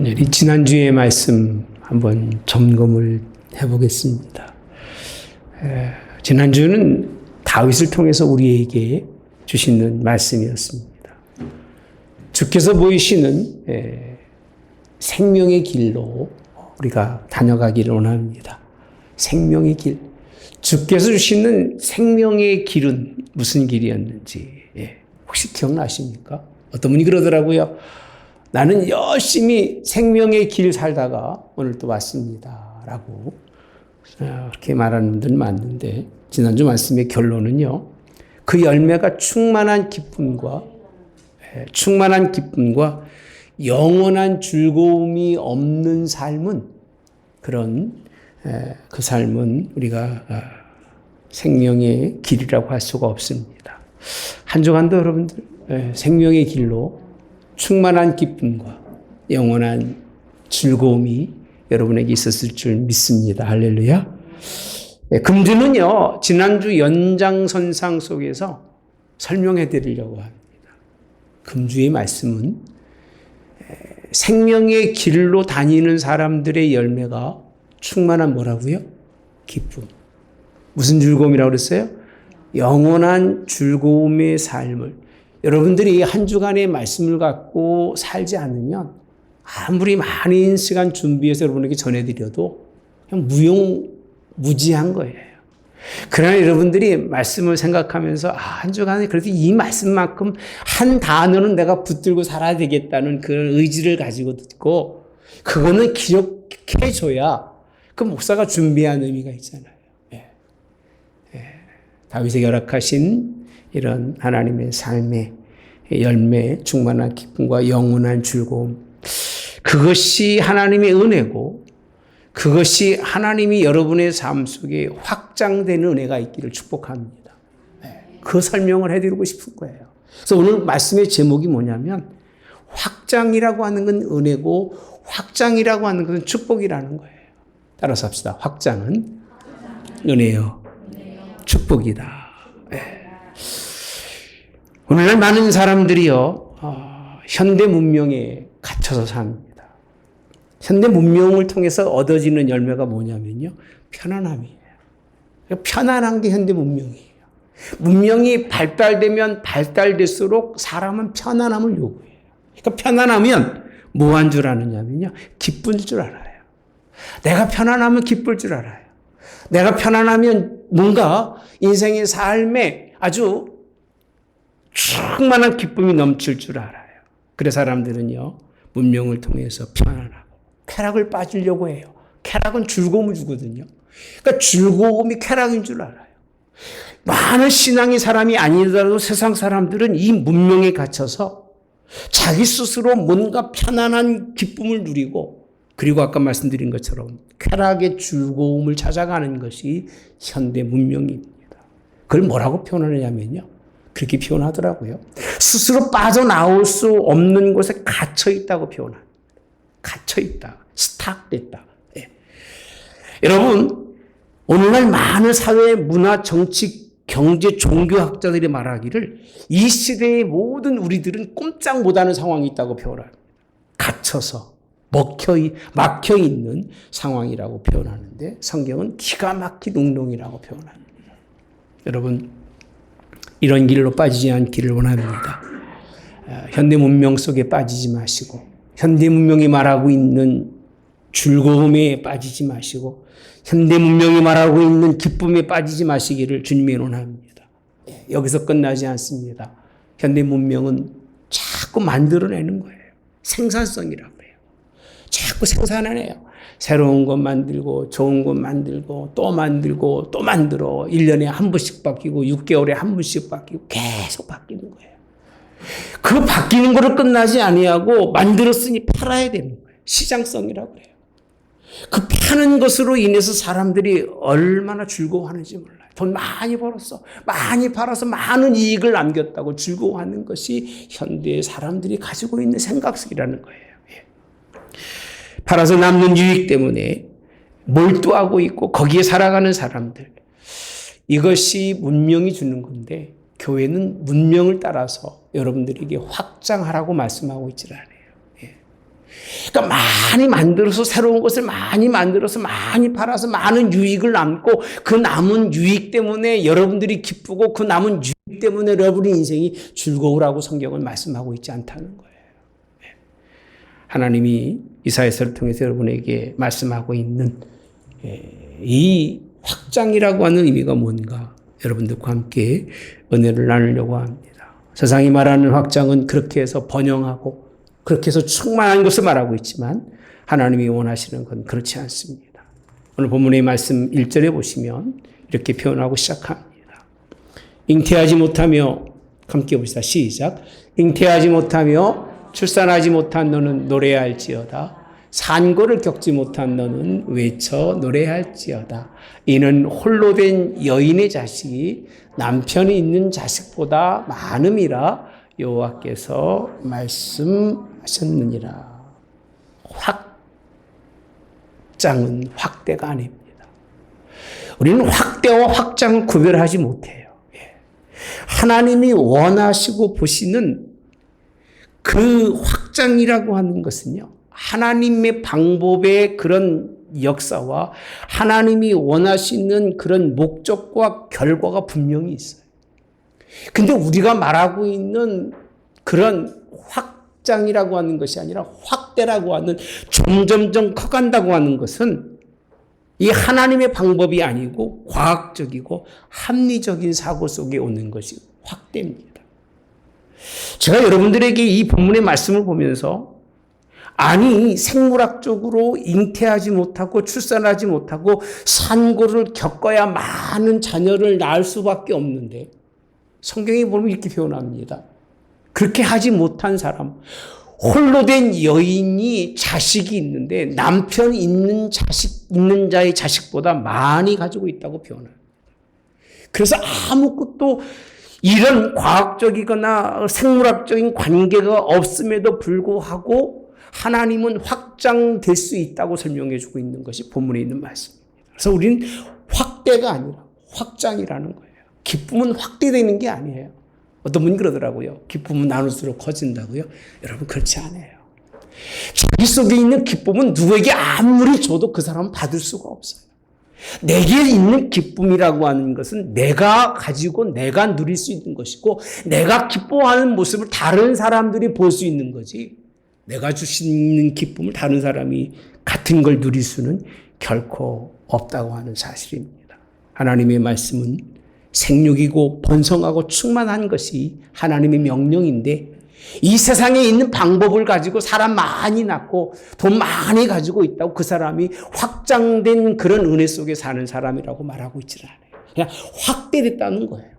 이 지난주의 말씀 한번 점검을 해보겠습니다. 지난주는 다윗을 통해서 우리에게 주시는 말씀이었습니다. 주께서 보이시는 생명의 길로 우리가 다녀가기를 원합니다. 생명의 길. 주께서 주시는 생명의 길은 무슨 길이었는지 혹시 기억나십니까? 어떤 분이 그러더라고요. 나는 열심히 생명의 길 살다가 오늘 또 왔습니다. 라고 그렇게 말하는 분들 많은데 지난주 말씀의 결론은요. 그 열매가 충만한 기쁨과 영원한 즐거움이 없는 삶은 그런 그 삶은 우리가 생명의 길이라고 할 수가 없습니다. 한 주간도 여러분들 생명의 길로 충만한 기쁨과 영원한 즐거움이 여러분에게 있었을 줄 믿습니다. 할렐루야. 금주는요, 지난주 연장선상 속에서 설명해 드리려고 합니다. 금주의 말씀은 생명의 길로 다니는 사람들의 열매가 충만한 뭐라고요? 기쁨. 무슨 즐거움이라고 그랬어요? 영원한 즐거움의 삶을. 여러분들이 한 주간의 말씀을 갖고 살지 않으면 아무리 많은 시간 준비해서 여러분에게 전해드려도 그냥 무지한 거예요. 그러나 여러분들이 말씀을 생각하면서 한 주간에 그래도 이 말씀만큼 한 단어는 내가 붙들고 살아야 되겠다는 그런 의지를 가지고 듣고 그거는 기억해줘야 그 목사가 준비한 의미가 있잖아요. 다윗에게 허락하신 이런 하나님의 삶의 열매, 충만한 기쁨과 영원한 즐거움. 그것이 하나님의 은혜고 그것이 하나님이 여러분의 삶 속에 확장되는 은혜가 있기를 축복합니다. 그 설명을 해드리고 싶은 거예요. 그래서 오늘 말씀의 제목이 뭐냐면 확장이라고 하는 건 은혜고 확장이라고 하는 것은 축복이라는 거예요. 따라서 합시다. 확장은 은혜요. 축복이다. 오늘날 많은 사람들이요, 현대 문명에 갇혀서 삽니다. 현대 문명을 통해서 얻어지는 열매가 뭐냐면요, 편안함이에요. 편안한 게 현대 문명이에요. 문명이 발달되면 발달될수록 사람은 편안함을 요구해요. 그러니까 편안하면 뭐 한 줄 아느냐면요, 기쁜 줄 알아요. 내가 편안하면 기쁠 줄 알아요. 내가 편안하면 뭔가 인생의 삶에 아주 충만한 기쁨이 넘칠 줄 알아요. 그래서 사람들은요, 문명을 통해서 편안하고 쾌락을 빠지려고 해요. 쾌락은 즐거움을 주거든요. 그러니까 즐거움이 쾌락인 줄 알아요. 많은 신앙의 사람이 아니더라도 세상 사람들은 이 문명에 갇혀서 자기 스스로 뭔가 편안한 기쁨을 누리고 그리고 아까 말씀드린 것처럼 쾌락의 즐거움을 찾아가는 것이 현대 문명입니다. 그걸 뭐라고 표현하느냐면요. 그렇게 표현하더라고요. 스스로 빠져나올 수 없는 곳에 갇혀있다고 표현합니다. 갇혀있다. 스탁됐다. 여러분, 오늘날 많은 사회, 문화, 정치, 경제, 종교학자들이 말하기를 이 시대의 모든 우리들은 꼼짝 못하는 상황이 있다고 표현합니다. 갇혀서 막혀있는 상황이라고 표현하는데 성경은 기가 막힌 운동이라고 표현합니다. 여러분, 이런 길로 빠지지 않기를 원합니다. 현대 문명 속에 빠지지 마시고 현대 문명이 말하고 있는 즐거움에 빠지지 마시고 현대 문명이 말하고 있는 기쁨에 빠지지 마시기를 주님이 원합니다. 여기서 끝나지 않습니다. 현대 문명은 자꾸 만들어내는 거예요. 생산성이라고 해요. 자꾸 생산해내요. 새로운 것 만들고 좋은 것 만들고 또 만들고 또 만들어 1년에 한 번씩 바뀌고 6개월에 한 번씩 바뀌고 계속 바뀌는 거예요. 그 바뀌는 거를 끝나지 아니하고 만들었으니 팔아야 되는 거예요. 시장성이라고 해요. 그 파는 것으로 인해서 사람들이 얼마나 즐거워하는지 몰라요. 돈 많이 벌었어. 많이 팔아서 많은 이익을 남겼다고 즐거워하는 것이 현대의 사람들이 가지고 있는 생각이라는 거예요. 팔아서 남는 유익 때문에 몰두하고 있고 거기에 살아가는 사람들. 이것이 문명이 주는 건데 교회는 문명을 따라서 여러분들에게 확장하라고 말씀하고 있질 않아요. 그러니까 많이 만들어서 새로운 것을 많이 만들어서 많이 팔아서 많은 유익을 남고 그 남은 유익 때문에 여러분들이 기쁘고 그 남은 유익 때문에 여러분의 인생이 즐거우라고 성경은 말씀하고 있지 않다는 거예요. 하나님이 이사야서를 통해서 여러분에게 말씀하고 있는 이 확장이라고 하는 의미가 뭔가 여러분들과 함께 은혜를 나누려고 합니다. 세상이 말하는 확장은 그렇게 해서 번영하고 그렇게 해서 충만한 것을 말하고 있지만 하나님이 원하시는 건 그렇지 않습니다. 오늘 본문의 말씀 1절에 보시면 이렇게 표현하고 시작합니다. 잉태하지 못하며 함께 봅시다. 시작. 잉태하지 못하며 출산하지 못한 너는 노래할지어다. 산고를 겪지 못한 너는 외쳐 노래할지어다. 이는 홀로 된 여인의 자식이 남편이 있는 자식보다 많음이라 여호와께서 말씀하셨느니라. 확장은 확대가 아닙니다. 우리는 확대와 확장을 구별하지 못해요. 하나님이 원하시고 보시는 그 확장이라고 하는 것은요, 하나님의 방법의 그런 역사와 하나님이 원하시는 그런 목적과 결과가 분명히 있어요. 근데 우리가 말하고 있는 그런 확장이라고 하는 것이 아니라 확대라고 하는 점점점 커간다고 하는 것은 이 하나님의 방법이 아니고 과학적이고 합리적인 사고 속에 오는 것이 확대입니다. 제가 여러분들에게 이 본문의 말씀을 보면서 아니 생물학적으로 잉태하지 못하고 출산하지 못하고 산고를 겪어야 많은 자녀를 낳을 수밖에 없는데 성경에 보면 이렇게 표현합니다. 그렇게 하지 못한 사람, 홀로 된 여인이 자식이 있는데 남편 있는 자의 자식보다 많이 가지고 있다고 표현합니다. 그래서 아무것도 이런 과학적이거나 생물학적인 관계가 없음에도 불구하고 하나님은 확장될 수 있다고 설명해 주고 있는 것이 본문에 있는 말씀입니다. 그래서 우리는 확대가 아니라 확장이라는 거예요. 기쁨은 확대되는 게 아니에요. 어떤 분이 그러더라고요. 기쁨은 나눌수록 커진다고요. 여러분 그렇지 않아요. 자기 속에 있는 기쁨은 누구에게 아무리 줘도 그 사람은 받을 수가 없어요. 내게 있는 기쁨이라고 하는 것은 내가 가지고 내가 누릴 수 있는 것이고 내가 기뻐하는 모습을 다른 사람들이 볼 수 있는 거지 내가 주시는 기쁨을 다른 사람이 같은 걸 누릴 수는 결코 없다고 하는 사실입니다. 하나님의 말씀은 생육이고 번성하고 충만한 것이 하나님의 명령인데 이 세상에 있는 방법을 가지고 사람 많이 낳고 돈 많이 가지고 있다고 그 사람이 확장된 그런 은혜 속에 사는 사람이라고 말하고 있지는 않아요. 그냥 확대됐다는 거예요.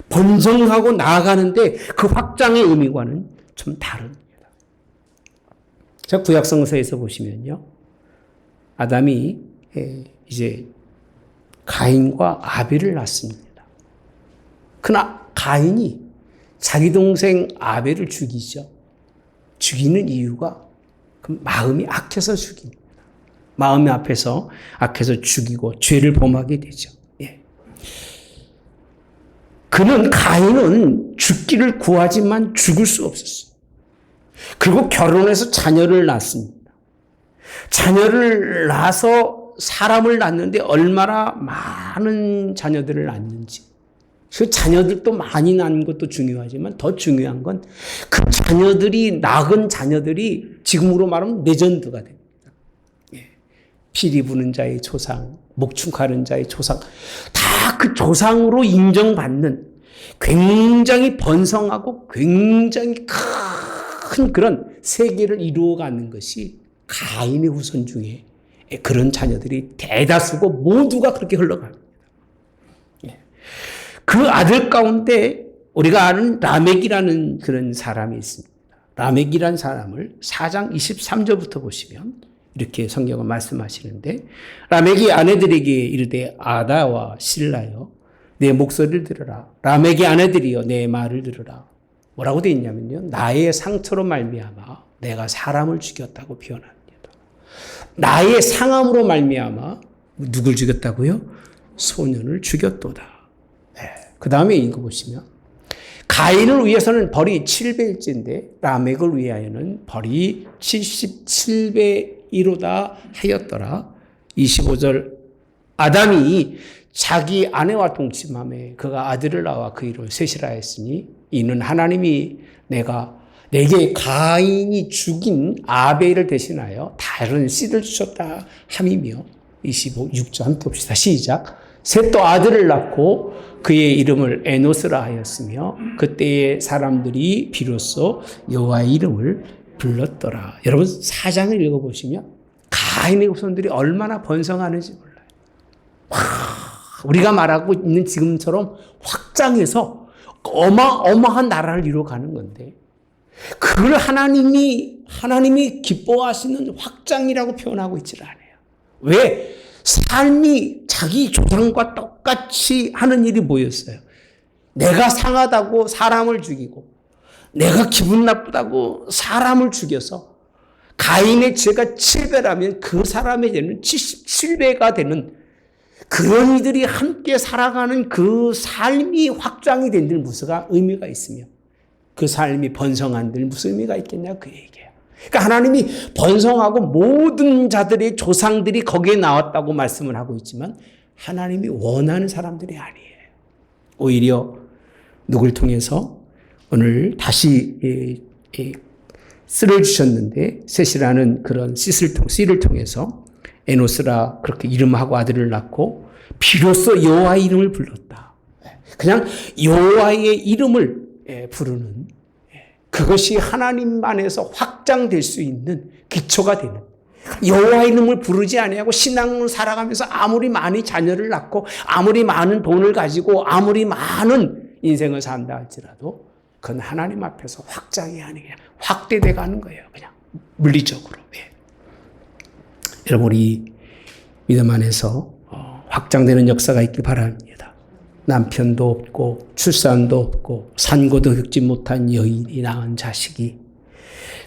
번성하고 나아가는데 그 확장의 의미와는 좀 다릅니다. 자, 구약성서에서 보시면요. 아담이 이제 가인과 아벨을 낳습니다. 그러나 가인이 자기 동생 아벨을 죽이죠. 죽이는 이유가 그 마음이 악해서 죽입니다. 마음이 앞에서 악해서 죽이고 죄를 범하게 되죠. 예. 가인은 죽기를 구하지만 죽을 수 없었어요. 그리고 결혼해서 자녀를 낳습니다. 자녀를 낳아서 사람을 낳는데 얼마나 많은 자녀들을 낳는지. 그 자녀들도 많이 낳는 것도 중요하지만 더 중요한 건 그 자녀들이 낳은 자녀들이 지금으로 말하면 레전드가 됩니다. 피리 부는 자의 조상, 목축 가른 자의 조상, 다 그 조상으로 인정받는 굉장히 번성하고 굉장히 큰 그런 세계를 이루어가는 것이 가인의 후손 중에 그런 자녀들이 대다수고 모두가 그렇게 흘러갑니다. 그 아들 가운데 우리가 아는 라멕이라는 그런 사람이 있습니다. 라멕이라는 사람을 4장 23절부터 보시면 이렇게 성경은 말씀하시는데 라멕이 아내들에게 이르되 아다와 실라여 내 목소리를 들으라. 라멕의 아내들이여 내 말을 들으라. 뭐라고 되어 있냐면요. 나의 상처로 말미암아 내가 사람을 죽였다고 표현합니다. 나의 상함으로 말미암아 누굴 죽였다고요? 소년을 죽였도다. 그 다음에 읽어보시면 가인을 위해서는 벌이 7배일진데 라멕을 위하여는 벌이 77배이로다 하였더라. 25절 아담이 자기 아내와 동침함에 그가 아들을 낳아 그 이름을 셋이라 했으니 이는 하나님이 내게 가인이 죽인 아벨을 대신하여 다른 씨를 주셨다 함이며 6절 함께 봅시다. 시작. 셋도 아들을 낳고 그의 이름을 에노스라 하였으며 그때의 사람들이 비로소 여호와의 이름을 불렀더라. 여러분 4장을 읽어보시면 가인의 후손들이 얼마나 번성하는지 몰라요. 우리가 말하고 있는 지금처럼 확장해서 어마어마한 나라를 이루어가는 건데 그걸 하나님이 기뻐하시는 확장이라고 표현하고 있질 않아요. 왜? 삶이 자기 조상과 똑같이 하는 일이 뭐였어요? 내가 상하다고 사람을 죽이고 내가 기분 나쁘다고 사람을 죽여서 가인의 죄가 7배라면 그 사람의 죄는 77배가 되는 그런 이들이 함께 살아가는 그 삶이 확장이 된 데 무슨 의미가 있으며 그 삶이 번성한 데 무슨 의미가 있겠냐 그 얘기예요. 그러니까 하나님이 번성하고 모든 자들의 조상들이 거기에 나왔다고 말씀을 하고 있지만 하나님이 원하는 사람들이 아니에요. 오히려 누굴 통해서 오늘 다시 씨를 주셨는데 셋이라는 그런 씨를 통해서 에노스라 그렇게 이름하고 아들을 낳고 비로소 여호와의 이름을 불렀다. 그냥 여호와의 이름을 부르는 그것이 하나님 안에서 확장될 수 있는 기초가 되는 여호와의 이름을 부르지 아니하고 신앙을 살아가면서 아무리 많이 자녀를 낳고 아무리 많은 돈을 가지고 아무리 많은 인생을 산다 할지라도 그건 하나님 앞에서 확장이 아니라 확대돼 가는 거예요. 그냥 물리적으로. 여러분 우리 믿음 안에서 확장되는 역사가 있길 바랍니다. 남편도 없고 출산도 없고 산고도 겪지 못한 여인이 낳은 자식이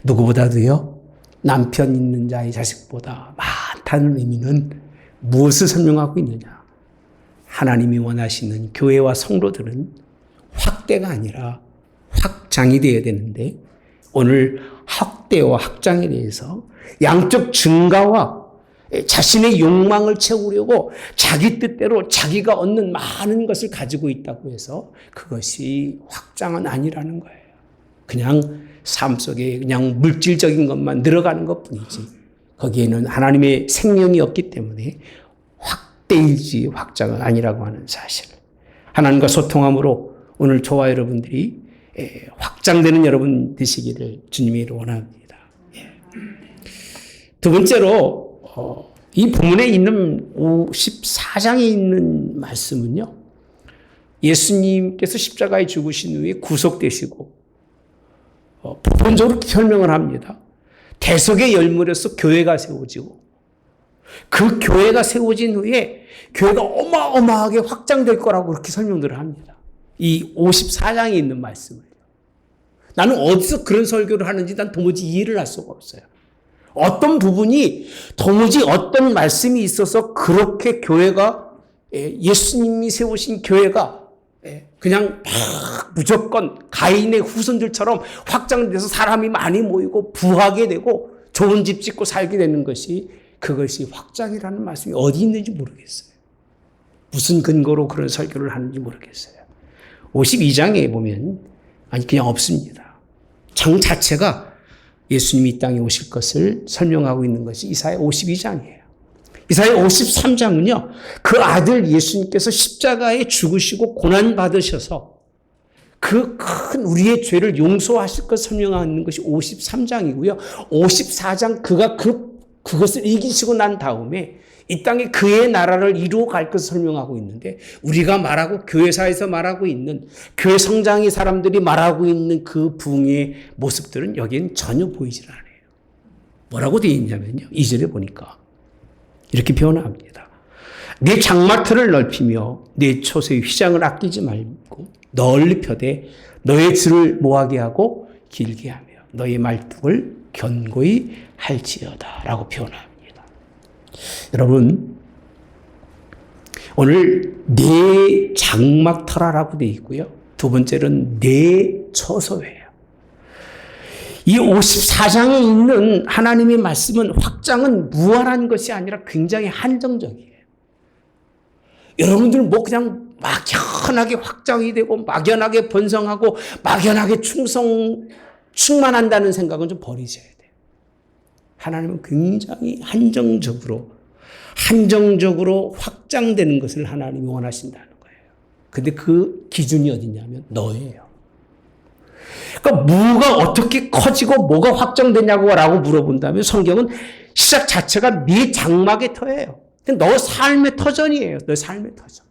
누구보다도요 남편 있는 자의 자식보다 많다는 의미는 무엇을 설명하고 있느냐. 하나님이 원하시는 교회와 성도들은 확대가 아니라 확장이 되어야 되는데 오늘 확대와 확장에 대해서 양적 증가와 자신의 욕망을 채우려고 자기 뜻대로 자기가 얻는 많은 것을 가지고 있다고 해서 그것이 확장은 아니라는 거예요. 그냥 삶 속에 그냥 물질적인 것만 늘어가는 것뿐이지 거기에는 하나님의 생명이 없기 때문에 확대이지 확장은 아니라고 하는 사실. 하나님과 소통함으로 오늘 저와 여러분들이 확장되는 여러분 되시기를 주님이 원합니다. 두 번째로 이 본문에 있는 54장에 있는 말씀은요. 예수님께서 십자가에 죽으신 후에 구속되시고 부분적으로 설명을 합니다. 대속의 열물에서 교회가 세워지고 그 교회가 세워진 후에 교회가 어마어마하게 확장될 거라고 그렇게 설명들을 합니다. 이 54장에 있는 말씀을. 나는 어디서 그런 설교를 하는지 난 도무지 이해를 할 수가 없어요. 어떤 부분이 도무지 어떤 말씀이 있어서 그렇게 교회가 예수님이 세우신 교회가 그냥 막 무조건 가인의 후손들처럼 확장돼서 사람이 많이 모이고 부하게 되고 좋은 집 짓고 살게 되는 것이 그것이 확장이라는 말씀이 어디 있는지 모르겠어요. 무슨 근거로 그런 설교를 하는지 모르겠어요. 52장에 보면 그냥 없습니다. 장 자체가 예수님이 이 땅에 오실 것을 설명하고 있는 것이 이사야 52장이에요. 이사야 53장은요. 그 아들 예수님께서 십자가에 죽으시고 고난받으셔서 그 큰 우리의 죄를 용서하실 것 설명하는 것이 53장이고요. 54장 그가 그것을 이기시고 난 다음에 이 땅에 그의 나라를 이루어 갈 것을 설명하고 있는데 우리가 말하고 교회사에서 말하고 있는 교회 성장의 사람들이 말하고 있는 그 부흥의 모습들은 여기엔 전혀 보이질 않아요. 뭐라고 되어 있냐면요. 2절에 보니까 이렇게 표현합니다. 내 장마틀을 넓히며 내 촛의 휘장을 아끼지 말고 널리 펴되 너의 줄을 모하게 하고 길게 하며 너의 말뚝을 견고히 할지어다 라고 표현합니다. 여러분 오늘 내 장막 터라라고 되어 있고요. 두 번째는 내 처소예요. 이 54장에 있는 하나님의 말씀은 확장은 무한한 것이 아니라 굉장히 한정적이에요. 여러분들 뭐 그냥 막연하게 확장이 되고 막연하게 번성하고 막연하게 충만한다는 생각은 좀 버리셔야 돼요. 하나님은 굉장히 한정적으로 확장되는 것을 하나님이 원하신다는 거예요. 근데 그 기준이 어디냐면 너예요. 그러니까 뭐가 어떻게 커지고 뭐가 확장되냐고 물어본다면 성경은 시작 자체가 네 장막의 터예요. 너 삶의 터전이에요. 너 삶의 터전.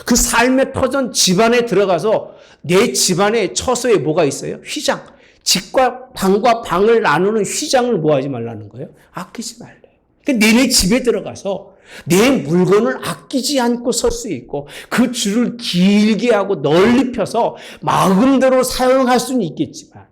그 삶의 터전 집안에 들어가서 내 집안의 처소에 뭐가 있어요? 휘장. 집과 방을 나누는 휘장을 뭐 하지 말라는 거예요? 아끼지 말래요. 그러니까 너네 집에 들어가서 내 물건을 아끼지 않고 설 수 있고 그 줄을 길게 하고 널리 펴서 마음대로 사용할 수는 있겠지만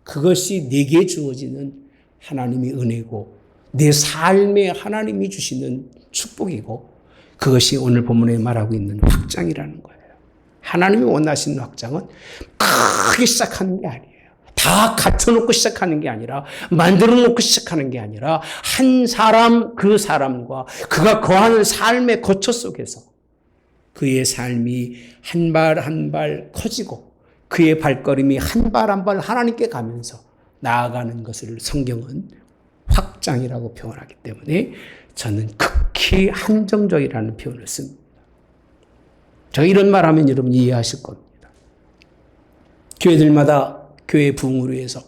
그것이 내게 주어지는 하나님의 은혜고 내 삶에 하나님이 주시는 축복이고 그것이 오늘 본문에 말하고 있는 확장이라는 거예요. 하나님이 원하시는 확장은 크게 시작하는 게 아니에요. 다 갖춰놓고 시작하는 게 아니라 만들어놓고 시작하는 게 아니라 한 사람 그 사람과 그가 거하는 삶의 거처 속에서 그의 삶이 한 발 한 발 커지고 그의 발걸음이 한 발 한 발 하나님께 가면서 나아가는 것을 성경은 확장이라고 표현하기 때문에 저는 극히 한정적이라는 표현을 씁니다. 제가 이런 말하면 여러분 이해하실 겁니다. 교회들마다 교회 부흥을 위해서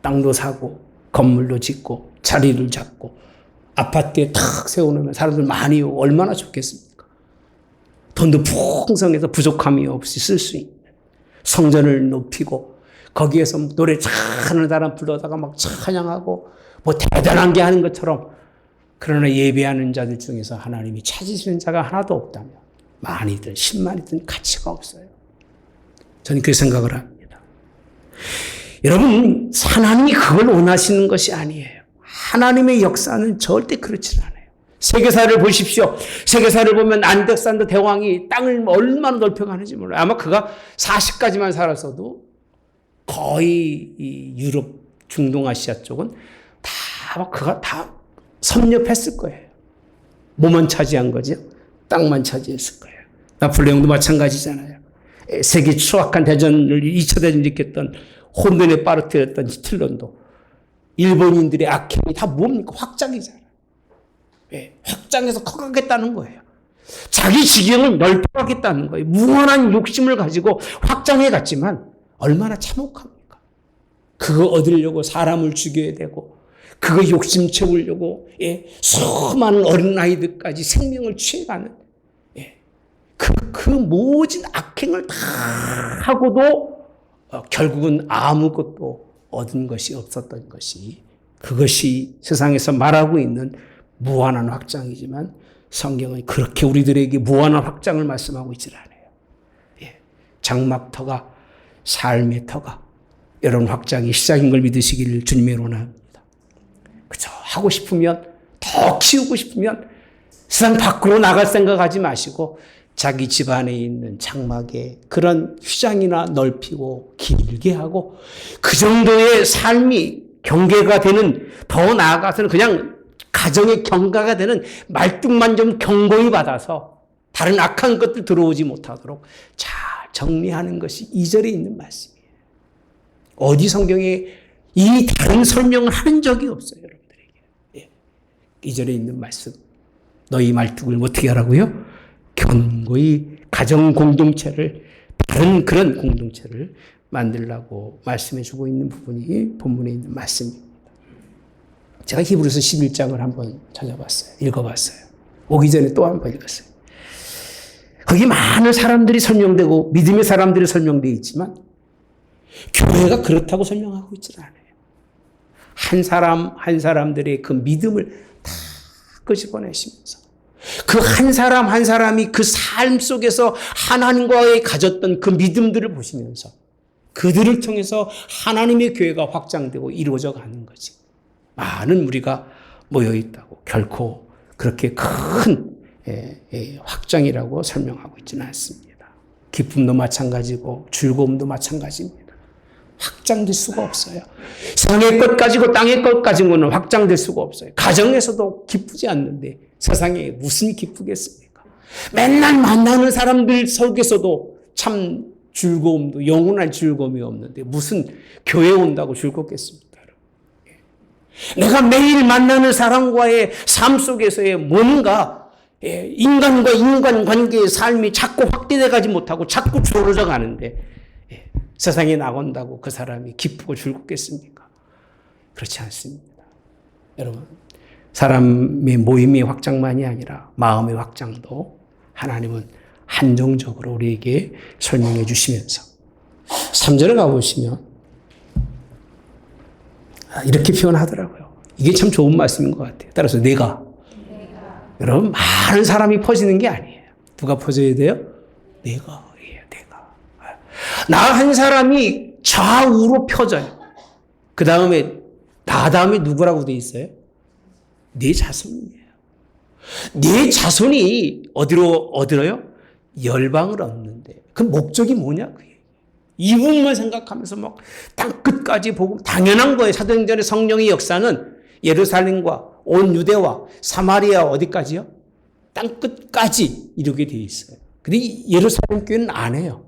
땅도 사고 건물도 짓고 자리를 잡고 아파트에 탁 세워놓으면 사람들 많이 오고 얼마나 좋겠습니까? 돈도 풍성해서 부족함이 없이 쓸 수 있는 성전을 높이고 거기에서 노래 잘하는 사람 불러다가 막 찬양하고 뭐 대단한 게 하는 것처럼 그러나 예배하는 자들 중에서 하나님이 찾으시는 자가 하나도 없다면 만이든 10만이든 가치가 없어요. 저는 그 생각을 합니다. 여러분, 하나님이 그걸 원하시는 것이 아니에요. 하나님의 역사는 절대 그렇지 않아요. 세계사를 보십시오. 세계사를 보면 안덱산더 대왕이 땅을 얼마나 넓혀가는지 몰라요. 아마 그가 40까지만 살았어도 거의 이 유럽, 중동아시아 쪽은 그가 다 섭렵했을 거예요. 뭐만 차지한 거죠? 땅만 차지했을 거예요. 나폴레옹도 마찬가지잖아요. 세계 추악한 대전을 2차 대전을 일으켰던 혼돈에 빠르뜨렸던 히틀러도 일본인들의 악행이 다 뭡니까? 확장이잖아요. 왜? 확장해서 커가겠다는 거예요. 자기 지경을 넓혀가겠다는 거예요. 무한한 욕심을 가지고 확장해 갔지만 얼마나 참혹합니까? 그거 얻으려고 사람을 죽여야 되고 그거 욕심 채우려고 수많은 어린아이들까지 생명을 취해가는 그 모진 악행을 다 하고도 결국은 아무것도 얻은 것이 없었던 것이 그것이 세상에서 말하고 있는 무한한 확장이지만 성경은 그렇게 우리들에게 무한한 확장을 말씀하고 있질 않아요. 장막터가 삶의 터가 이런 확장이 시작인 걸 믿으시기를 주님의 원합니다. 그죠? 하고 싶으면 더 키우고 싶으면 세상 밖으로 나갈 생각하지 마시고 자기 집 안에 있는 장막에 그런 휘장이나 넓히고 길게 하고 그 정도의 삶이 경계가 되는 더 나아가서는 그냥 가정의 경가가 되는 말뚝만 좀 경고히 받아서 다른 악한 것들 들어오지 못하도록 잘 정리하는 것이 2절에 있는 말씀이에요. 어디 성경에 이 다른 설명을 하는 적이 없어요. 여러분들에게. 2절에 있는 말씀. 너희 말뚝을 어떻게 하라고요? 견고히 가정 공동체를 다른 그런 공동체를 만들라고 말씀해 주고 있는 부분이 본문에 있는 말씀입니다. 제가 히브리서 11장을 한번 찾아봤어요. 읽어봤어요. 오기 전에 또 한번 읽었어요. 거기 많은 사람들이 설명되고 믿음의 사람들이 설명되어 있지만 교회가 그렇다고 설명하고 있지는 않아요. 한 사람 한 사람들의 그 믿음을 다 끄집어내시면서 그 한 사람 한 사람이 그 삶 속에서 하나님과의 가졌던 그 믿음들을 보시면서 그들을 통해서 하나님의 교회가 확장되고 이루어져 가는 거지. 많은 무리가 모여 있다고 결코 그렇게 큰 확장이라고 설명하고 있지는 않습니다. 기쁨도 마찬가지고 즐거움도 마찬가지입니다. 확장될 수가 없어요. 성의 것 가지고 땅의 것 가지고는 확장될 수가 없어요. 가정에서도 기쁘지 않는데 세상에 무슨 기쁘겠습니까? 맨날 만나는 사람들 속에서도 참 즐거움도 영원한 즐거움이 없는데 무슨 교회 온다고 즐겁겠습니까? 내가 매일 만나는 사람과의 삶 속에서의 뭔가 인간과 인간 관계의 삶이 자꾸 확대돼 가지 못하고 자꾸 줄어져 가는데 세상에 나간다고 그 사람이 기쁘고 즐겁겠습니까? 그렇지 않습니다. 여러분, 사람의 모임의 확장만이 아니라 마음의 확장도 하나님은 한정적으로 우리에게 설명해 주시면서 3절에 가보시면 이렇게 표현하더라고요. 이게 참 좋은 말씀인 것 같아요. 따라서 내가. 여러분, 많은 사람이 퍼지는 게 아니에요. 누가 퍼져야 돼요? 내가. 나 한 사람이 좌우로 펴져요. 그 다음에 나 다음에 누구라고 돼 있어요? 내 자손이에요. 내 자손이 어디로요? 열방을 얻는데 그 목적이 뭐냐? 이 부분만 생각하면서 막 땅끝까지 보고 당연한 거예요. 사도행전의 성령의 역사는 예루살렘과 온 유대와 사마리아 어디까지요? 땅끝까지 이르게 돼 있어요. 근데 예루살렘 교회는 안 해요.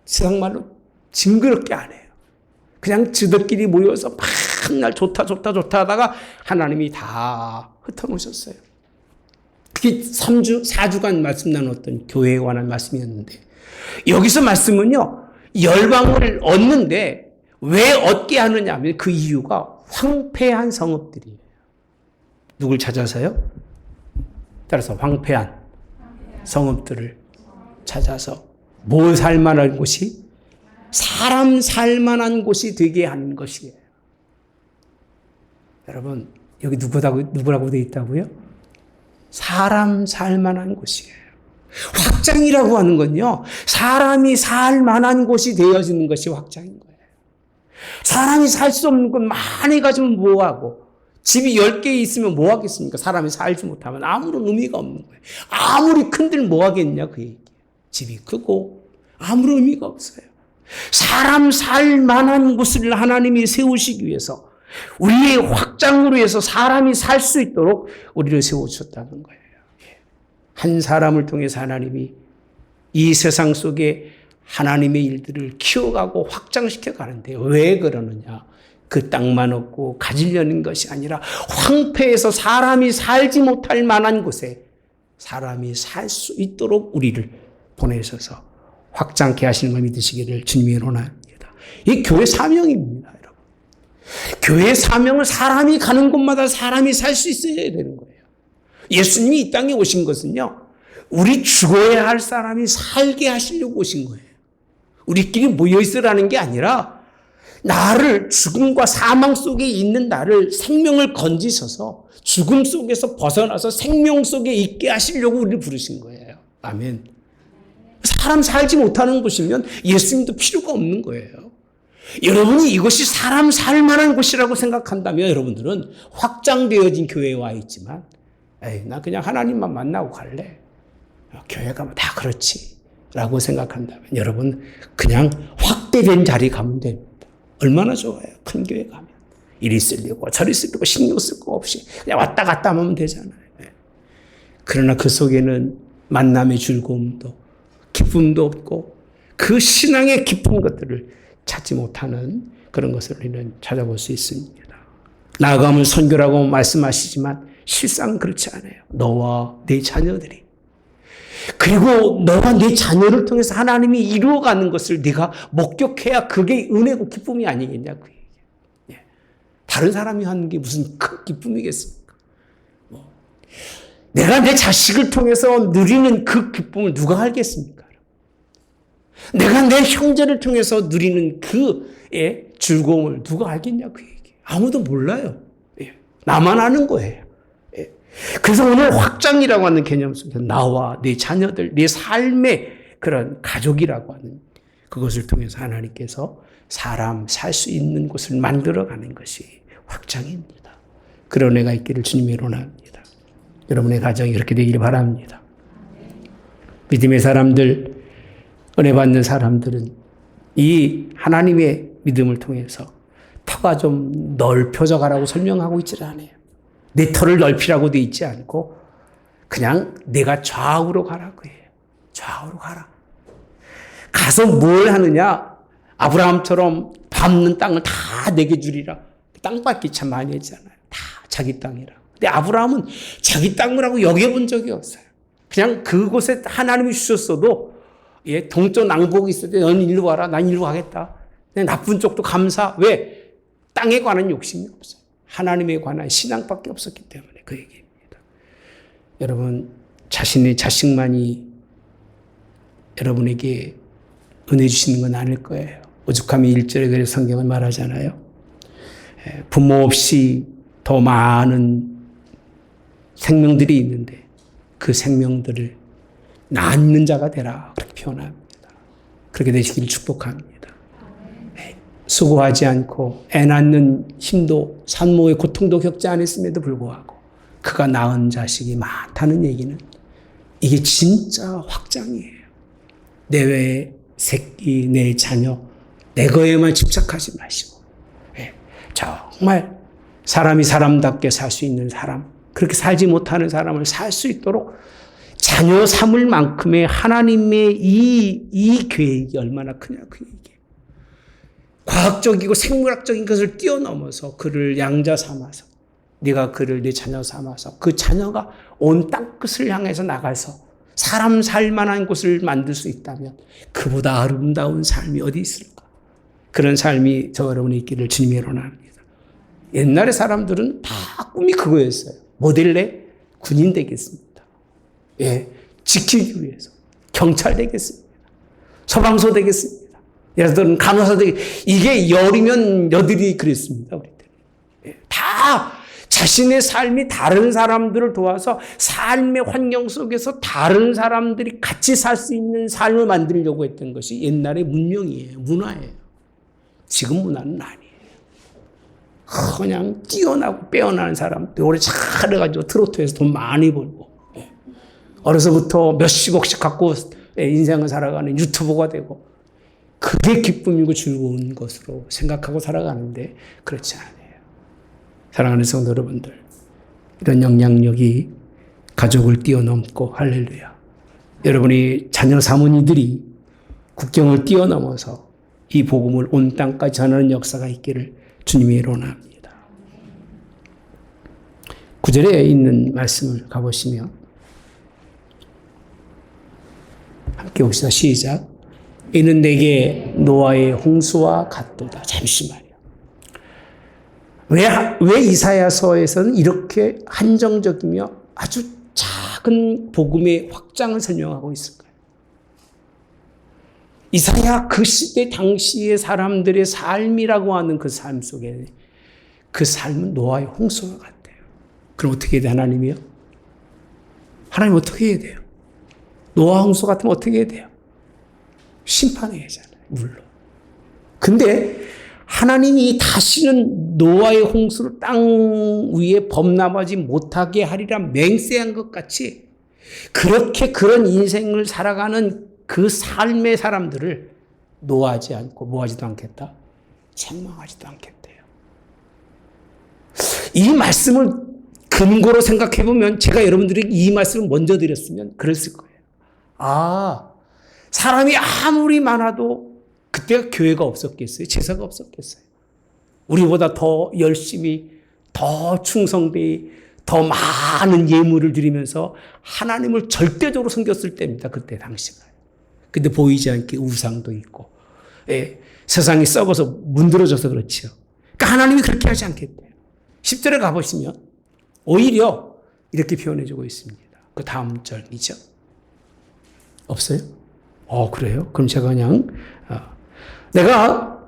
세상 말로 징그럽게 안 해요. 그냥 지들끼리 모여서 막날 좋다 하다가 하나님이 다 흩어놓으셨어요. 그게 4주간 말씀 나눴던 교회에 관한 말씀이었는데 여기서 말씀은요. 열방을 얻는데 왜 얻게 하느냐 하면 그 이유가 황폐한 성읍들이에요. 누굴 찾아서요? 따라서 황폐한 성읍들을 찾아서 뭘 살만한 곳이? 사람 살만한 곳이 되게 하는 것이에요. 여러분, 여기 누구라고 되어 있다고요? 사람 살만한 곳이에요. 확장이라고 하는 건요, 사람이 살만한 곳이 되어지는 것이 확장인 거예요. 사람이 살 수 없는 것 많이 가지면 뭐하고, 집이 10개 있으면 뭐 하겠습니까? 사람이 살지 못하면 아무런 의미가 없는 거예요. 아무리 큰들 뭐 하겠냐, 그 얘기예요. 집이 크고 아무런 의미가 없어요. 사람 살만한 곳을 하나님이 세우시기 위해서 우리의 확장으로 해서 사람이 살 수 있도록 우리를 세워주셨다는 거예요. 한 사람을 통해서 하나님이 이 세상 속에 하나님의 일들을 키워가고 확장시켜 가는데 왜 그러느냐? 그 땅만 얻고 가지려는 것이 아니라 황폐해서 사람이 살지 못할 만한 곳에 사람이 살 수 있도록 우리를 보내셔서 확장케 하시는 걸 믿으시기를 주님의 원합니다. 이 교회 사명입니다, 여러분. 교회 사명은 사람이 가는 곳마다 사람이 살 수 있어야 되는 거예요. 예수님이 이 땅에 오신 것은요, 우리 죽어야 할 사람이 살게 하시려고 오신 거예요. 우리끼리 모여있으라는 게 아니라 나를 죽음과 사망 속에 있는 나를 생명을 건지셔서 죽음 속에서 벗어나서 생명 속에 있게 하시려고 우리를 부르신 거예요. 아멘. 사람 살지 못하는 곳이면 예수님도 필요가 없는 거예요. 여러분이 이것이 사람 살 만한 곳이라고 생각한다면 여러분들은 확장되어진 교회에 와 있지만 나 그냥 하나님만 만나고 갈래. 교회 가면 다 그렇지 라고 생각한다면 여러분 그냥 확대된 자리 가면 됩니다. 얼마나 좋아요. 큰 교회 가면. 이리 쓰려고 저리 쓰려고 신경 쓸 거 없이 그냥 왔다 갔다 하면 되잖아요. 그러나 그 속에는 만남의 즐거움도 기쁨도 없고 그 신앙의 깊은 것들을 찾지 못하는 그런 것을 우리는 찾아볼 수 있습니다. 나아가면 선교라고 말씀하시지만 실상 그렇지 않아요. 너와 내 자녀들이 그리고 너와 내 자녀를 통해서 하나님이 이루어가는 것을 네가 목격해야 그게 은혜고 기쁨이 아니겠냐 그 얘기예요. 다른 사람이 하는 게 무슨 큰 기쁨이겠습니까? 내가 내 자식을 통해서 누리는 그 기쁨을 누가 알겠습니까? 내가 내 형제를 통해서 누리는 그 즐거움을 누가 알겠냐 그 얘기예요. 아무도 몰라요. 나만 아는 거예요. 그래서 오늘 확장이라고 하는 개념 속에서 나와 내 자녀들, 내 삶의 그런 가족이라고 하는 그것을 통해서 하나님께서 사람 살 수 있는 곳을 만들어가는 것이 확장입니다. 그런 은혜가 있기를 주님의 원합니다. 여러분의 가정이 그렇게 되기를 바랍니다. 믿음의 사람들, 은혜 받는 사람들은 이 하나님의 믿음을 통해서 터가 좀 넓혀져 가라고 설명하고 있지 않아요. 내 터를 넓히라고 돼 있지 않고 그냥 내가 좌우로 가라고 해요. 좌우로 가라. 가서 뭘 하느냐? 아브라함처럼 밟는 땅을 다 내게 주리라. 땅받기 참 많이 했잖아요. 다 자기 땅이라. 근데 아브라함은 자기 땅이라고 여겨본 적이 없어요. 그냥 그곳에 하나님이 주셨어도 동서남북이 있을 때 넌 일로 와라. 난 일로 가겠다. 그냥 나쁜 쪽도 감사. 왜? 땅에 관한 욕심이 없어요. 하나님에 관한 신앙밖에 없었기 때문에 그 얘기입니다. 여러분 자신의 자식만이 여러분에게 은혜 주시는 건 아닐 거예요. 오죽하면 1절에 그래서 성경은 말하잖아요. 부모 없이 더 많은 생명들이 있는데 그 생명들을 낳는 자가 되라 그렇게 표현합니다. 그렇게 되시길 축복합니다. 수고하지 않고 애 낳는 힘도 산모의 고통도 겪지 않았음에도 불구하고 그가 낳은 자식이 많다는 얘기는 이게 진짜 확장이에요. 내 새끼, 내 자녀, 내 거에만 집착하지 마시고 정말 사람이 사람답게 살 수 있는 사람, 그렇게 살지 못하는 사람을 살 수 있도록 자녀 삼을 만큼의 하나님의 이 계획이 얼마나 크냐 그 얘기예요. 과학적이고 생물학적인 것을 뛰어넘어서 그를 양자 삼아서 네가 그를 내 자녀 삼아서 그 자녀가 온 땅끝을 향해서 나가서 사람 살 만한 곳을 만들 수 있다면 그보다 아름다운 삶이 어디 있을까? 그런 삶이 저 여러분이 있기를 주님의 이름으로 합니다. 옛날에 사람들은 다 꿈이 그거였어요. 뭐 될래? 군인 되겠습니다. 지키기 위해서. 경찰 되겠습니다. 소방서 되겠습니다. 여러분들은 간호사 되겠습니다. 이게 열이면 여들이 그랬습니다. 우리 때. 다 자신의 삶이 다른 사람들을 도와서 삶의 환경 속에서 다른 사람들이 같이 살 수 있는 삶을 만들려고 했던 것이 옛날의 문명이에요. 문화예요. 지금 문화는 아니에요. 그냥 뛰어나고 빼어나는 사람, 오래 잘해가지고 트로트에서 돈 많이 벌고, 어려서부터 몇십억씩 갖고 인생을 살아가는 유튜버가 되고, 그게 기쁨이고 즐거운 것으로 생각하고 살아가는데 그렇지 않아요. 사랑하는 성도 여러분들, 이런 영향력이 가족을 뛰어넘고 할렐루야. 여러분이 자녀 사모니들이 국경을 뛰어넘어서 이 복음을 온 땅까지 전하는 역사가 있기를 주님이 원합니다. 9절에 있는 말씀을 가보시면 함께 봅시다. 시작. 이는 내게 노아의 홍수와 같도다. 잠시만요. 왜 이사야서에서는 이렇게 한정적이며 아주 작은 복음의 확장을 설명하고 있을까요? 이사야 그 시대 당시의 사람들의 삶이라고 하는 그 삶 속에 그 삶은 노아의 홍수와 같아요. 그럼 어떻게 해야 돼, 하나님이요? 하나님 어떻게 해야 돼요? 노아 홍수 같으면 어떻게 해야 돼요? 심판해야 하잖아요, 물론. 근데 하나님이 다시는 노아의 홍수를 땅 위에 범람하지 못하게 하리라 맹세한 것 같이 그렇게 그런 인생을 살아가는 그 삶의 사람들을 노하지 않고 뭐하지도 않겠다? 책망하지도 않겠대요. 이 말씀을 근거로 생각해 보면 제가 여러분들에게 이 말씀을 먼저 드렸으면 그랬을 거예요. 사람이 아무리 많아도 그때가 교회가 없었겠어요? 제사가 없었겠어요? 우리보다 더 열심히, 더 충성되이, 더 많은 예물을 드리면서 하나님을 절대적으로 섬겼을 때입니다. 그때 당시가. 근데 보이지 않게 우상도 있고, 세상이 썩어서 문드러져서 그렇죠. 그러니까 하나님이 그렇게 하지 않겠대요. 10절에 가보시면 오히려 이렇게 표현해주고 있습니다. 그 다음 절이죠. 없어요? 그래요? 그럼 제가 그냥 내가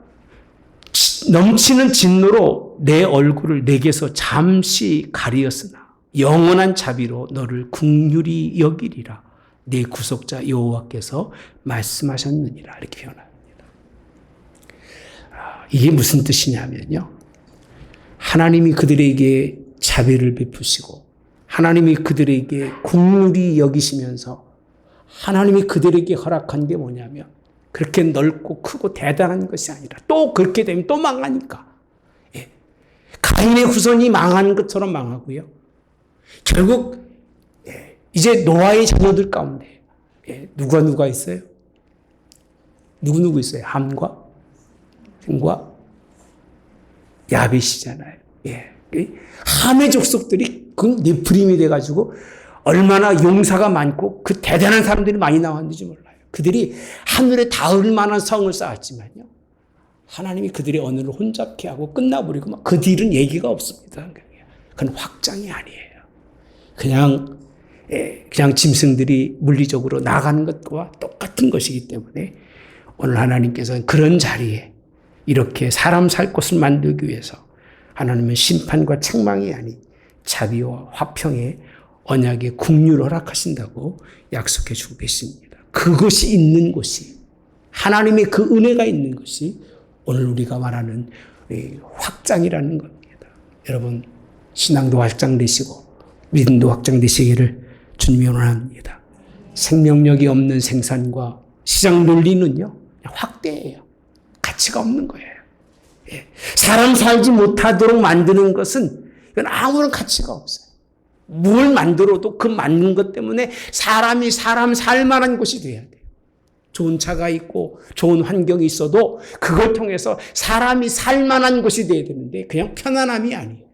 넘치는 진노로 내 얼굴을 내게서 잠시 가리었으나 영원한 자비로 너를 긍휼히 여기리라. 내 구속자 여호와께서 말씀하셨느니라. 이렇게 표현합니다. 이게 무슨 뜻이냐면요. 하나님이 그들에게 자비를 베푸시고 하나님이 그들에게 긍휼히 여기시면서 하나님이 그들에게 허락한 게 뭐냐면 그렇게 넓고 크고 대단한 것이 아니라 또 그렇게 되면 또 망하니까. 예. 가인의 후손이 망한 것처럼 망하고요. 결국 이제 노아의 자녀들 가운데 누가 있어요? 누구 있어요? 함과 햄과 야벳이잖아요. 예. 함의 족속들이 그 네프림이 돼가지고 얼마나 용사가 많고 그 대단한 사람들이 많이 나왔는지 몰라요. 그들이 하늘에 닿을 만한 성을 쌓았지만요. 하나님이 그들의 언어를 혼잡케 하고 끝나버리고 막 그 뒤는 얘기가 없습니다. 그건 확장이 아니에요. 그냥 짐승들이 물리적으로 나가는 것과 똑같은 것이기 때문에 오늘 하나님께서는 그런 자리에 이렇게 사람 살 곳을 만들기 위해서 하나님은 심판과 책망이 아닌 자비와 화평의 언약의 국류를 허락하신다고 약속해 주고 계십니다. 그것이 있는 곳이, 하나님의 그 은혜가 있는 것이 오늘 우리가 말하는 확장이라는 겁니다. 여러분, 신앙도 확장되시고 믿음도 확장되시기를 주님이 원합니다. 생명력이 없는 생산과 시장 논리는요, 확대예요. 가치가 없는 거예요. 사람 살지 못하도록 만드는 것은 이건 아무런 가치가 없어요. 뭘 만들어도 그 만든 것 때문에 사람이 사람 살 만한 곳이 돼야 돼요. 좋은 차가 있고 좋은 환경이 있어도 그걸 통해서 사람이 살 만한 곳이 돼야 되는데 그냥 편안함이 아니에요.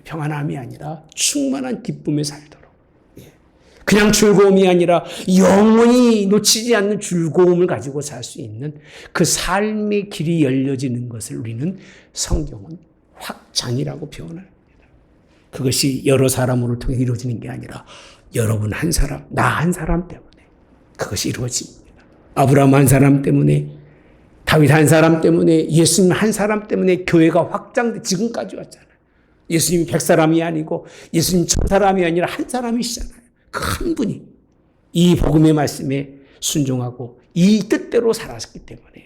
평안함이 아니라 충만한 기쁨에 살도록. 그냥 즐거움이 아니라 영원히 놓치지 않는 즐거움을 가지고 살 수 있는 그 삶의 길이 열려지는 것을 우리는 성경은 확장이라고 표현합니다. 그것이 여러 사람을 통해 이루어지는 게 아니라 여러분 한 사람, 나 한 사람 때문에 그것이 이루어집니다. 아브라함 한 사람 때문에, 다윗 한 사람 때문에, 예수님 한 사람 때문에 교회가 확장돼 지금까지 왔잖아요. 예수님이 100사람이 아니고 예수님 1000사람이 아니라 한 사람이시잖아요. 그 한 분이 이 복음의 말씀에 순종하고 이 뜻대로 살았기 때문에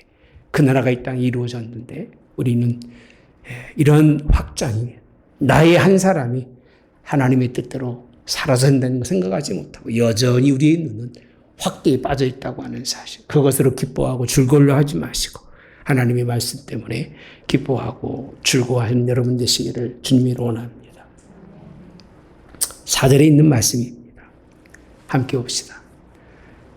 그 나라가 이 땅에 이루어졌는데 우리는 이런 확장이 나의 한 사람이 하나님의 뜻대로 살아서 한다는 걸 생각하지 못하고 여전히 우리의 눈은 확대에 빠져 있다고 하는 사실, 그것으로 기뻐하고 즐거워하지 마시고 하나님의 말씀 때문에 기뻐하고 즐거워하는 여러분 되시기를 주님이 원합니다. 4절에 있는 말씀입니다. 함께 봅시다.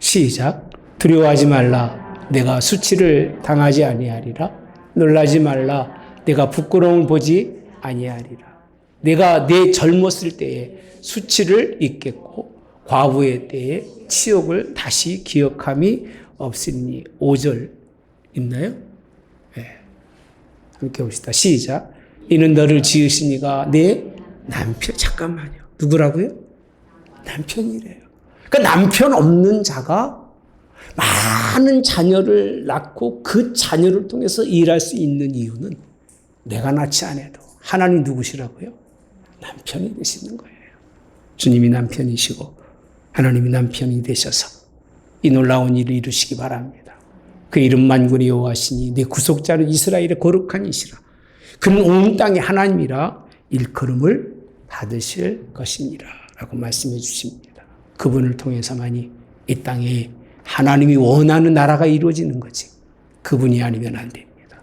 시작. 두려워하지 말라. 내가 수치를 당하지 아니하리라. 놀라지 말라. 내가 부끄러움을 보지 아니하리라. 내가 내 젊었을 때에 수치를 잊겠고 과부의 때에 치욕을 다시 기억함이 없으니. 5절 있나요? 네. 함께 봅시다. 시작. 이는 너를 지으신 이가 내 남편. 잠깐만요. 누구라고요? 남편이래요. 그러니까 남편 없는 자가 많은 자녀를 낳고 그 자녀를 통해서 일할 수 있는 이유는 내가 낳지 않아도 하나님 누구시라고요? 남편이 되시는 거예요. 주님이 남편이시고 하나님이 남편이 되셔서 이 놀라운 일을 이루시기 바랍니다. 그 이름 만군의 여호와시니 내 구속자는 이스라엘의 거룩한 이시라. 그는 온 땅의 하나님이라 일컬음을 받으실 것이니라 라고 말씀해 주십니다. 그분을 통해서만이 이 땅에 하나님이 원하는 나라가 이루어지는 거지. 그분이 아니면 안 됩니다.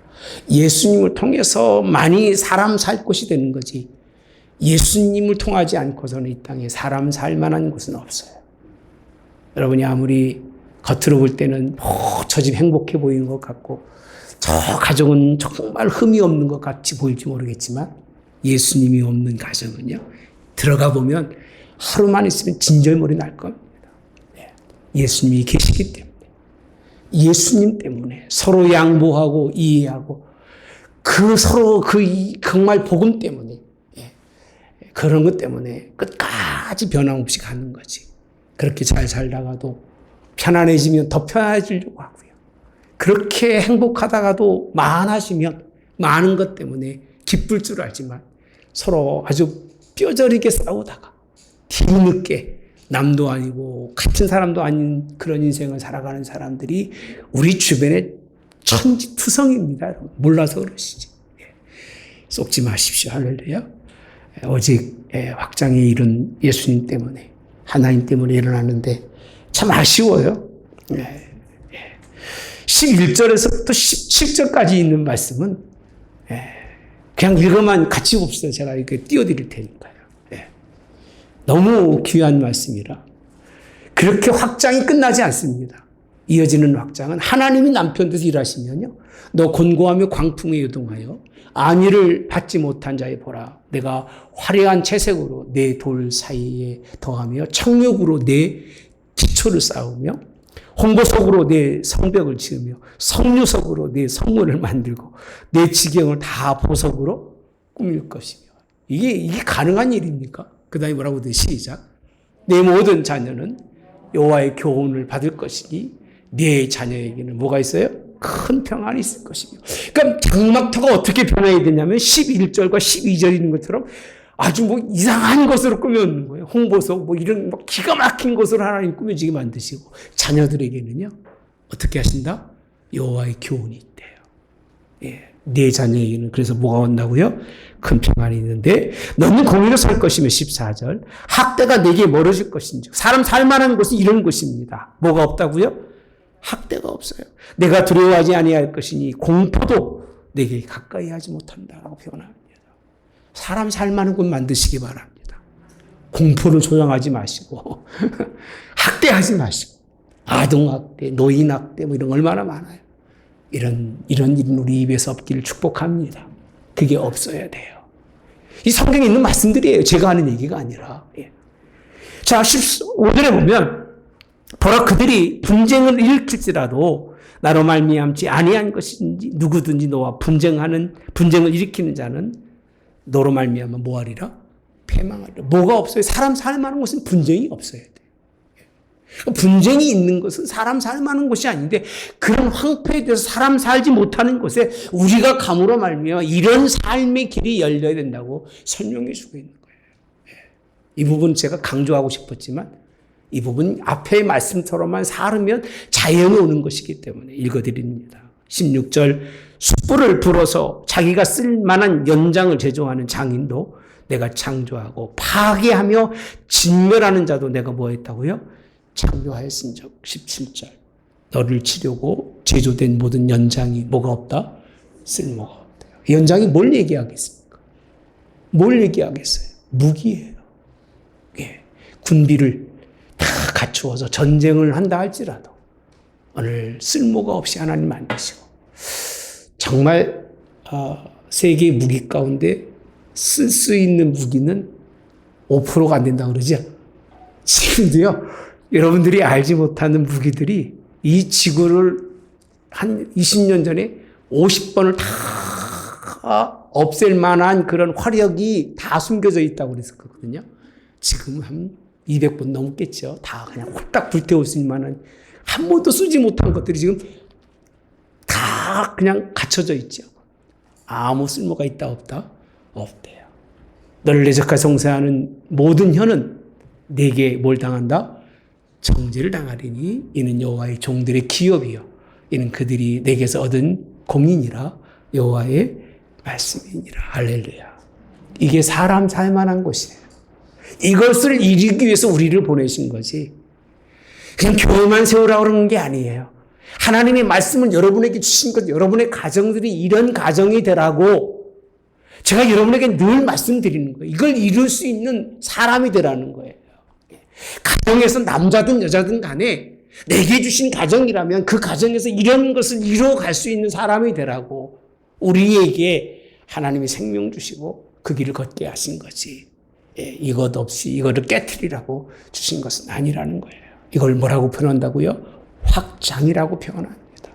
예수님을 통해서 많이 사람 살 곳이 되는 거지. 예수님을 통하지 않고서는 이 땅에 사람 살 만한 곳은 없어요. 여러분이 아무리 겉으로 볼 때는 저 집 행복해 보이는 것 같고 저 가정은 정말 흠이 없는 것 같이 보일지 모르겠지만 예수님이 없는 가정은요, 들어가 보면 하루만 있으면 진절머리 날 겁니다. 예수님이 계시기 때문에, 예수님 때문에 서로 양보하고 이해하고 그 서로 정말 복음 때문에, 그런 것 때문에 끝까지 변함없이 가는 거지. 그렇게 잘 살다가도 편안해지면 더 편안해지려고 하고요. 그렇게 행복하다가도 만하시면 많은 것 때문에 기쁠 줄 알지만 서로 아주 뼈저리게 싸우다가 뒤늦게 남도 아니고 같은 사람도 아닌 그런 인생을 살아가는 사람들이 우리 주변에 천지투성입니다. 몰라서 그러시지. 속지 마십시오. 할렐루야. 오직 확장의 일은 예수님 때문에, 하나님 때문에 일어나는데 참 아쉬워요. 11절에서부터 17절까지 있는 말씀은 그냥 읽어만 같이 봅시다. 제가 이렇게 띄워드릴 테니까요. 너무 귀한 말씀이라 그렇게 확장이 끝나지 않습니다. 이어지는 확장은 하나님이 남편 뜻 일하시면요. 너 곤고하며 광풍에 요동하여 안위를 받지 못한 자에 보라. 내가 화려한 채색으로 내 돌 사이에 더하며 청력으로 내 기초를 쌓으며 홍보석으로 내 성벽을 지으며 석류석으로 내 성문을 만들고 내 지경을 다 보석으로 꾸밀 것이며. 이게 가능한 일입니까? 그 다음에 뭐라고 돼? 시작. 내 모든 자녀는 여호와의 교훈을 받을 것이니 네 자녀에게는 뭐가 있어요? 큰 평안이 있을 것이며. 그러니까 장막터가 어떻게 변화해야 되냐면 11절과 12절이 있는 것처럼 아주 뭐 이상한 것으로 꾸며놓는 거예요. 홍보석 뭐 이런 막 기가 막힌 것으로 하나님 꾸며지게 만드시고 자녀들에게는요. 어떻게 하신다? 여호와의 교훈이 있대요. 네 자녀에게는 그래서 뭐가 온다고요? 큰 평안이 있는데 너는 공의로 설 것이며 14절 학대가 내게 멀어질 것인지 사람 살만한 곳은 이런 곳입니다. 뭐가 없다고요? 학대가 없어요. 내가 두려워하지 아니할 것이니 공포도 내게 가까이 하지 못한다라고 표현합니다. 사람 살만한 곳 만드시기 바랍니다. 공포를 조장하지 마시고 학대하지 마시고 아동학대, 노인학대 뭐 이런 거 얼마나 많아요. 이런 일은 우리 입에서 없기를 축복합니다. 그게 없어야 돼요. 이 성경에 있는 말씀들이에요. 제가 하는 얘기가 아니라. 자, 15절에 보면 보라 그들이 분쟁을 일으킬지라도 나로 말미암지 아니한 것인지 누구든지 너와 분쟁을 일으키는 자는 너로 말미암아 뭐하리라? 패망하리라. 뭐가 없어요? 사람 살만한 곳은 분쟁이 없어야 돼요. 분쟁이 있는 것은 사람 살만한 곳이 아닌데 그런 황폐에 대해서 사람 살지 못하는 곳에 우리가 감으로 말미암아 이런 삶의 길이 열려야 된다고 설명해 주고 있는 거예요. 이 부분 제가 강조하고 싶었지만 이 부분 앞의 말씀처럼만 살으면 자연이 오는 것이기 때문에 읽어드립니다. 16절 숯불을 불어서 자기가 쓸만한 연장을 제조하는 장인도 내가 창조하고 파괴하며 진멸하는 자도 내가 뭐 했다고요? 창조하였은즉 17절 너를 치려고 제조된 모든 연장이 뭐가 없다? 쓸모가 없대요. 연장이 뭘 얘기하겠습니까? 뭘 얘기하겠어요? 무기예요. 군비를 다 갖추어서 전쟁을 한다 할지라도 오늘 쓸모가 없이 하나님 만드시고 정말 세계의 무기 가운데 쓸 수 있는 무기는 5%가 안 된다고 그러죠. 지금도요. 여러분들이 알지 못하는 무기들이 이 지구를 한 20년 전에 50번을 다 없앨 만한 그런 화력이 다 숨겨져 있다고 그랬었거든요. 지금 한 200번 넘겠죠. 다 그냥 홀딱 불태울 수 있는 만한 한 번도 쓰지 못한 것들이 지금 다 그냥 갇혀져 있죠. 아무 쓸모가 있다 없다? 없대요. 너를 내적하여 송사하는 모든 혀는 내게 뭘 당한다? 정죄를 당하리니 이는 여호와의 종들의 기업이요 이는 그들이 내게서 얻은 공인이라 여호와의 말씀이니라. 할렐루야. 이게 사람 살만한 곳이에요. 이것을 이루기 위해서 우리를 보내신 거지 그냥 교회만 세우라고 그러는 게 아니에요. 하나님의 말씀을 여러분에게 주신 것, 여러분의 가정들이 이런 가정이 되라고 제가 여러분에게 늘 말씀드리는 거예요. 이걸 이룰 수 있는 사람이 되라는 거예요. 가정에서 남자든 여자든 간에 내게 주신 가정이라면 그 가정에서 이런 것을 이루어갈 수 있는 사람이 되라고 우리에게 하나님이 생명 주시고 그 길을 걷게 하신 거지. 이것 없이 이거를 깨트리라고 주신 것은 아니라는 거예요. 이걸 뭐라고 표현한다고요? 확장이라고 표현합니다.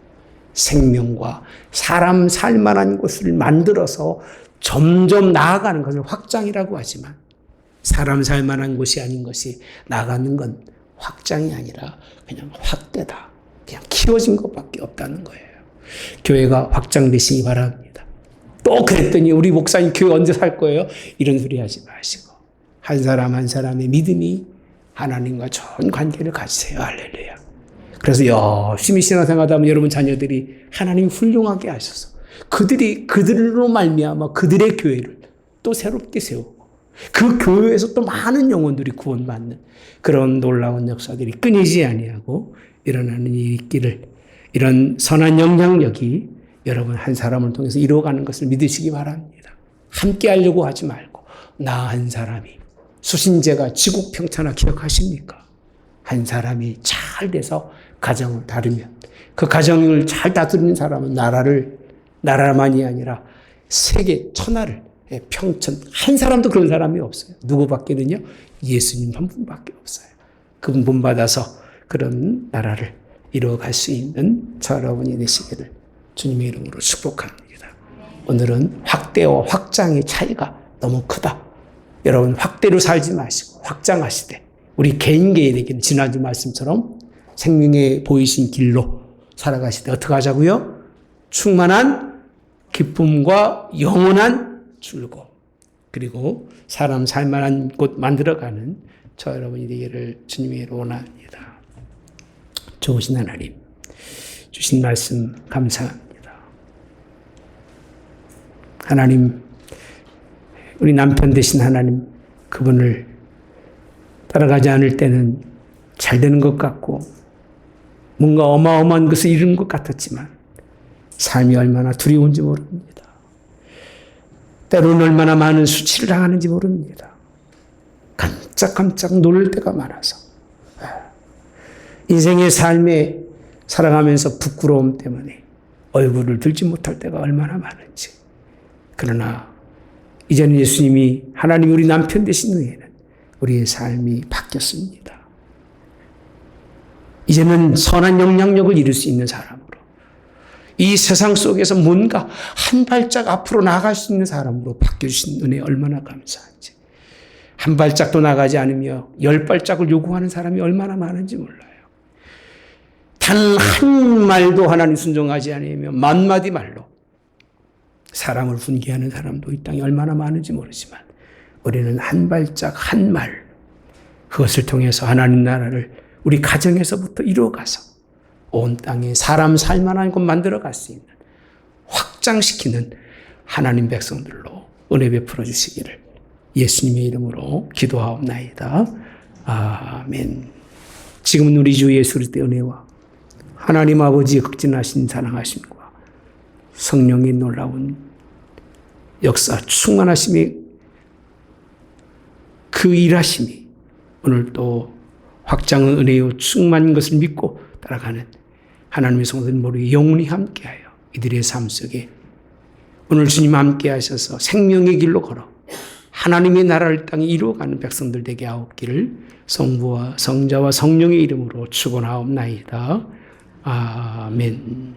생명과 사람 살만한 곳을 만들어서 점점 나아가는 것을 확장이라고 하지만 사람 살만한 곳이 아닌 것이 나가는 건 확장이 아니라 그냥 확대다. 그냥 키워진 것밖에 없다는 거예요. 교회가 확장되시기 바랍니다. 또 그랬더니 우리 목사님 교회 언제 살 거예요? 이런 소리 하지 마시고 한 사람 한 사람의 믿음이 하나님과 좋은 관계를 가지세요. 할렐루야. 그래서 열심히 신앙생활하다 보면 여러분 자녀들이 하나님 훌륭하게 하셔서 그들로 말미암아 그들의 교회를 또 새롭게 세우고 그 교회에서 또 많은 영혼들이 구원받는 그런 놀라운 역사들이 끊이지 아니하고 일어나는 일이 있기를 이런 선한 영향력이 여러분 한 사람을 통해서 이루어가는 것을 믿으시기 바랍니다. 함께 하려고 하지 말고 나 한 사람이 수신제가 지국 평천하 기억하십니까? 한 사람이 잘 돼서 가정을 다루면 그 가정을 잘 다스리는 사람은 나라만이 아니라 세계 천하를 평천 한 사람도 그런 사람이 없어요. 누구밖에는요? 예수님 한 분밖에 없어요. 그분 본받아서 그런 나라를 이루어갈 수 있는 저 여러분이 되시기를 주님의 이름으로 축복합니다. 오늘은 확대와 확장의 차이가 너무 크다. 여러분 확대로 살지 마시고 확장하시되 우리 개인에게는 지난주 말씀처럼 생명에 보이신 길로 살아가시되 어떻게 하자고요? 충만한 기쁨과 영원한 즐거움 그리고 사람 살만한 곳 만들어가는 저 여러분이 되기를 주님의 이름으로 원합니다. 좋으신 하나님 주신 말씀 감사합니다. 하나님 우리 남편 되신 하나님 그분을 따라가지 않을 때는 잘 되는 것 같고 뭔가 어마어마한 것을 이루는 것 같았지만 삶이 얼마나 두려운지 모릅니다. 때로는 얼마나 많은 수치를 당하는지 모릅니다. 깜짝깜짝 놀랄 때가 많아서 인생의 삶에 살아가면서 부끄러움 때문에 얼굴을 들지 못할 때가 얼마나 많은지 그러나 이제는 예수님이 하나님 우리 남편 되신 후에는 우리의 삶이 바뀌었습니다. 이제는 선한 영향력을 이룰 수 있는 사람으로 이 세상 속에서 뭔가 한 발짝 앞으로 나아갈 수 있는 사람으로 바뀌어주신 은혜 얼마나 감사한지 한 발짝도 나가지 않으며 10발짝을 요구하는 사람이 얼마나 많은지 몰라요. 단 한 말도 하나님 순종하지 않으며 만마디 말로 사람을 분개하는 사람도 이 땅에 얼마나 많은지 모르지만 우리는 한 발짝 한 말 그것을 통해서 하나님 나라를 우리 가정에서부터 이루어가서 온 땅에 사람 살만한 곳 만들어갈 수 있는 확장시키는 하나님 백성들로 은혜 베풀어 주시기를 예수님의 이름으로 기도하옵나이다. 아멘. 지금은 우리 주 예수 그리스도의 은혜와 하나님 아버지의 극진하신 사랑하심과 성령의 놀라운 역사 충만하심의 그 일하심이 오늘 또 확장의 은혜요 충만한 것을 믿고 따라가는 하나님의 성도들 모두 영원히 함께하여 이들의 삶 속에 오늘 주님 함께 하셔서 생명의 길로 걸어 하나님의 나라를 땅에 이루어가는 백성들 되게 하옵기를 성부와 성자와 성령의 이름으로 축원하옵나이다. 아멘.